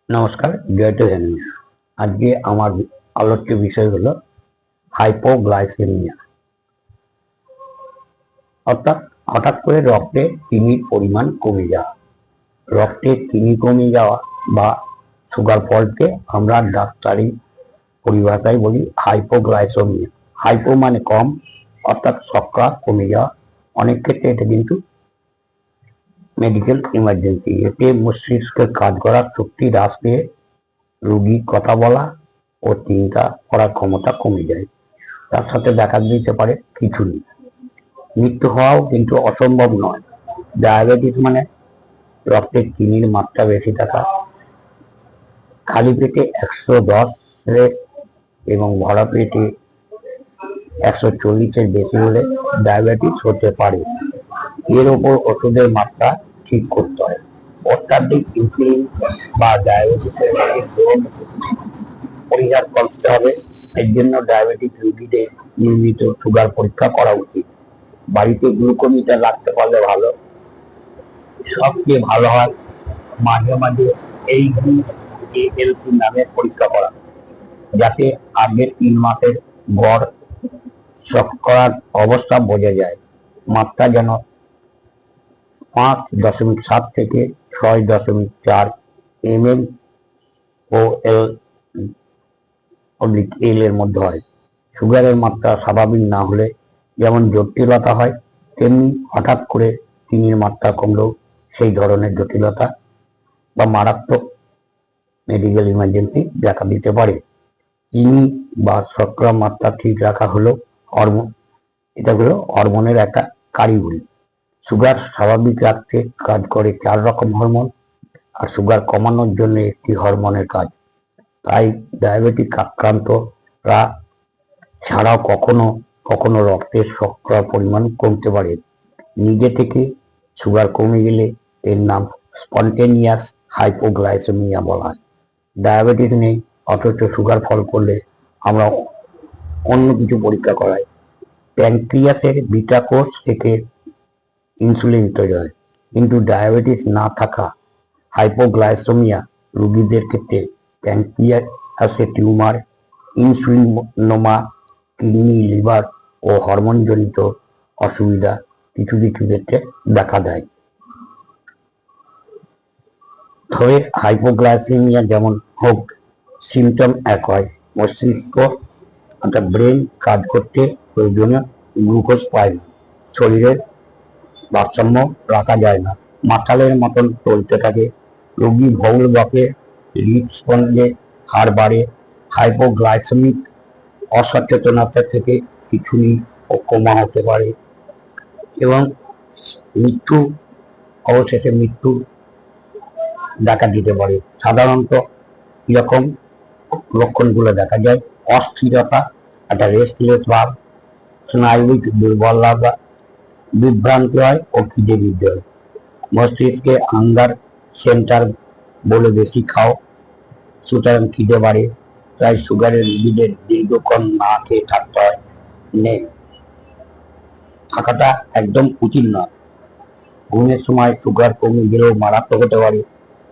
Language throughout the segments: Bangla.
নমস্কার, জয় টু হেলথ। আজকে আমার আলোচ্য বিষয় হলো হাইপোগ্লাইসেমিয়া, অর্থাৎ হঠাৎ করে রক্তে চিনির পরিমাণ কমে যাওয়া। রক্তে চিনি কমে যাওয়া বা সুগার ফলকে আমরা ডাক্তারি পরিভাষায় বলি হাইপোগ্লাইসেমিয়া। হাইপো মানে কম, অর্থাৎ শর্করা কমে যাওয়া। অনেক ক্ষেত্রে এটা কিন্তু মেডিকেল ইমার্জেন্সি। এতে মস্তিষ্কের কাজ করার শক্তি হ্রাস পেয়ে রোগীর কথা বলা ও চিন্তা করার ক্ষমতা কমে যায়। তার সাথে দেখা দিতে পারে খিঁচুনি। মৃত্যু হওয়াও কিন্তু অসম্ভব নয়। ডায়াবেটিস মানে রক্তের চিনির মাত্রা বেশি থাকা। খালি পেটে 110 এবং ভরা পেটে 140 বেশি হলে ডায়াবেটিস হতে পারে। এর ওপর ওষুধের মাত্রা ঠিক করতে হয়। অত্যাধিক ইনসুলিন বা ডায়াবেটিসের পরিহার করতে হবে। এর জন্য ডায়াবেটিস রোগীদের নিয়মিত সুগার পরীক্ষা করা উচিত। বাড়িতে গ্লুকোমিটার রাখতে পারলে ভালো। সবচেয়ে ভালো হয় মাঝে মাঝে HbA1c নামের পরীক্ষা করা, যাতে আগের 3 মাসের গড় শর্করার অবস্থা বোঝা যায়। মাত্রা যেন 5.7 থেকে 6.4 ml ও L এর মধ্যে হয়। সুগারের মাত্রা স্বাভাবিক না হলে যেমন জটিলতা হয়, তেমনি হঠাৎ করে চিনির মাত্রা কমলেও সেই ধরনের জটিলতা বা মারাত্মক মেডিকেল ইমার্জেন্সি দেখা দিতে পারে। চিনি বা শর্করা মাত্রা ঠিক রাখা হলো হরমোনের একটা কারিগরি। সুগার স্বাভাবিক রাখতে কাজ করে 4 রকম হরমোন, আর সুগার কমানোর জন্য একটি হরমোনের কাজ। তাই ডায়াবেটিক আক্রান্তরা ছাড়াও কখনো কখনো রক্তের শর্করার পরিমাণ কমতে পারে। নিজে থেকে সুগার কমে গেলে এর নাম স্পন্টেনিয়াস হাইপোগ্লাইসেমিয়া বলা হয়। ডায়াবেটিস নেই অথচ সুগার ফল করলে আমরা অন্য কিছু পরীক্ষা করাই। প্যানক্রিয়াসের বিটা কোষ থেকে ইনসুলিন তৈরি হয়, কিন্তু ডায়াবেটিস না থাকা হাইপোগ্লাইসেমিয়া রোগীদের ক্ষেত্রে প্যানক্রিয়াসে টিউমার, ইনসুলিনোমা, কিডনি, লিভার ও হরমোনজনিত অসুবিধা কিছু কিছু ক্ষেত্রে দেখা দেয়। তবে হাইপোগ্লাইসেমিয়া যেমন হোক, সিমটম এক হয়। মস্তিষ্ক অর্থাৎ ব্রেন কাজ করতে প্রয়োজনীয় গ্লুকোজ পায় না, শরীরের ভারসাম্য রাখা যায় না, মাতালের মতন চলতে থাকে। রোগী ভৌল বকে, হৃদস্পন্দে হার বাড়ে। হাইপোগ্লাইসেমিক অসচেতনতা থেকে খিঁচুনি ও কোমা হতে পারে এবং অবশেষে মৃত্যু দেখা দিতে পারে। সাধারণত এরকম লক্ষণগুলো দেখা যায়: অস্থিরতা, একটা রেস্টলেস ভাব, স্নায়বিক দুর্বল লাগা, বিভ্রান্তি হয় ও খিদে বৃদ্ধি হয়। মস্তিষ্কে হাঙ্গার সেন্টার বলে বেশি খাও, সুতরাং খিদে বাড়ে। তাই সুগারের রোগীদের দীর্ঘক্ষণ না খেয়ে থাকতে হয়। থাকাটা একদম উচিত নয়। ঘুমের সময় সুগার কমে গেলেও মারাত্মক হতে পারে।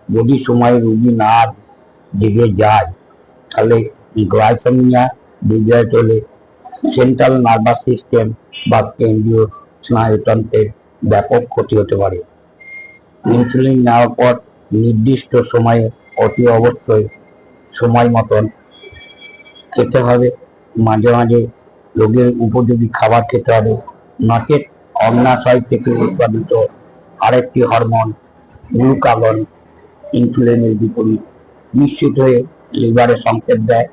যদি সময় রোগী না জেগে যায়, তাহলে গ্লাইসেমিয়া বিজয় চলে সেন্ট্রাল নার্ভাস সিস্টেম বা কেন্দ্রীয় স্নায়ুতন্ত্রের ব্যাপক ক্ষতি হতে পারে। ইনসুলিন নেওয়ার পর নির্দিষ্ট সময়ে অতি অবশ্যই সময় মতন খেতে হবে। মাঝে মাঝে রোগের উপযোগী খাবার খেতে হবে। নচেত অগ্নাশয় থেকে উৎপাদিত আরেকটি হরমোন গ্লুকাগন ইনসুলিনের বিপরীত নিশ্চিত হয়ে লিভারে সংকেত দেয়।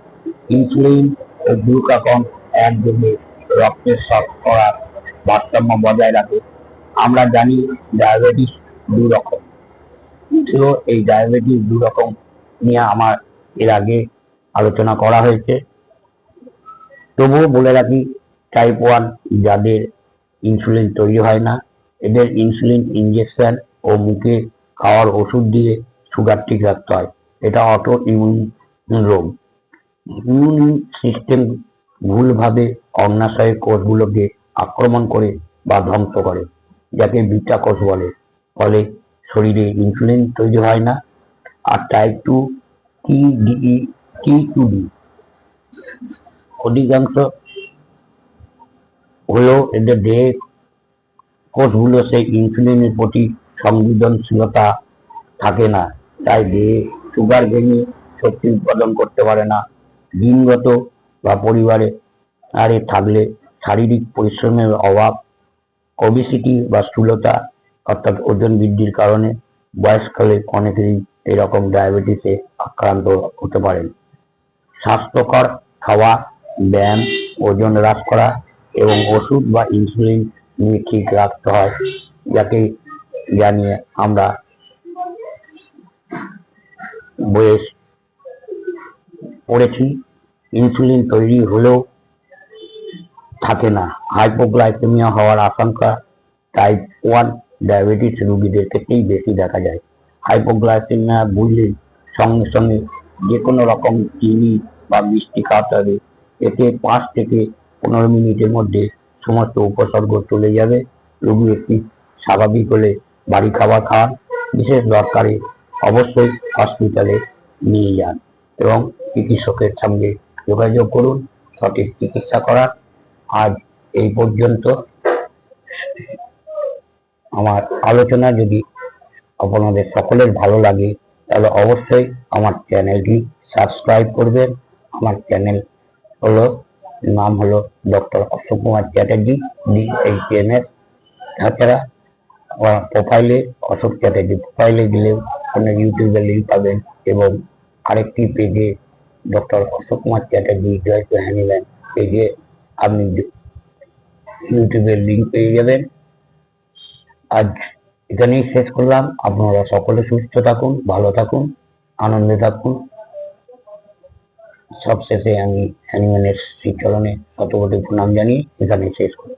ইনসুলিন ও গ্লুকাগন একযোগে রক্তের শর্করার ভারসাম্য বজায় রাখে। আমরা জানি ডায়াবেটিস 2 রকম, যদিও এই ডায়াবেটিস 2 রকম নিয়ে আমার এর আগে আলোচনা করা হয়েছে। তবুও বলে রাখি, টাইপ 1 যাদের ইনসুলিন তৈরি হয় না, এদের ইনসুলিন ইনজেকশন ও মুখে খাওয়ার ওষুধ দিয়ে সুগার ঠিক রাখতে হয়। এটা অটো ইমিউন রোগ। ইমিউন সিস্টেম ভুলভাবে অগ্নাশয়ের কোষগুলোকে আক্রমণ করে বা ধ্বংস করে, যাকে বিটা কোষ বলে। ফলে শরীরে ইনসুলিন তৈরি হয় না। আর টাইপ 2 T2D অধিকাংশ হলেও এদের দেহে কোষগুলো সেই ইনসুলিনের প্রতি সংবেদনশীলতা থাকে না, তাই দেহে সুগার ভেঙে শক্তি উৎপাদন করতে পারে না। জিনগত বা পরিবারে থাকলে শারীরিক পরিশ্রমের অভাব, ওবেসিটি বা স্থূলতা অর্থাৎ ওজন বৃদ্ধির কারণে বয়সকালে অনেকেরই এরকম ডায়াবেটিসে আক্রান্ত হতে পারেন। স্বাস্থ্যকর খাওয়া, ব্যায়াম, ওজন হ্রাস করা এবং ওষুধ বা ইনসুলিন নিয়ে ঠিক রাখতে হয়, যাকে জানিয়ে আমরা বয়স পড়েছি। ইনসুলিন তৈরি হলেও থাকে না। হাইপোগ্লাইসেমিয়া হওয়ার আশঙ্কা টাইপ 1 ডায়াবেটিস রোগীদের ক্ষেত্রেই বেশি দেখা যায়। হাইপোগ্লাইসেমিয়া বুঝলে সঙ্গে সঙ্গে যে কোনো রকম চিনি বা মিষ্টি খাওয়াতে হবে। এতে 5 থেকে 15 মিনিটের মধ্যে সমস্ত উপসর্গ চলে যাবে। রোগী একটি স্বাভাবিক হলে বাড়ি খাবার খান, বিশেষ দরকারে অবশ্যই হসপিটালে নিয়ে যান এবং চিকিৎসকের সঙ্গে যোগাযোগ করুন সঠিক চিকিৎসা করার। আজ এই পর্যন্ত। আমার আলোচনা যদি আপনাদের সকলের ভালো লাগে তাহলে অবশ্যই আমার চ্যানেলটি সাবস্ক্রাইব করবেন। আমার চ্যানেল নাম হলো ডক্টর অশোক কুমার চ্যাটার্জি, DHMS। তাছাড়া প্রোফাইলে অশোক চ্যাটার্জি প্রোফাইলে গেলেও আপনার ইউটিউবের লিঙ্ক পাবেন এবং আরেকটি পেজে doctor Ashok Kumar Chatterjee joy to Hahnemann পেজে আপনি ইউটিউবের লিঙ্ক পেয়ে যাবেন। আজ এখানেই শেষ করলাম। আপনারা সকলে সুস্থ থাকুন, ভালো থাকুন, আনন্দে থাকুন। সবশেষে আমি হ্যানিম্যানের শ্রীচরণে শতকোটি প্রণাম জানিয়ে এখানে শেষ করলাম।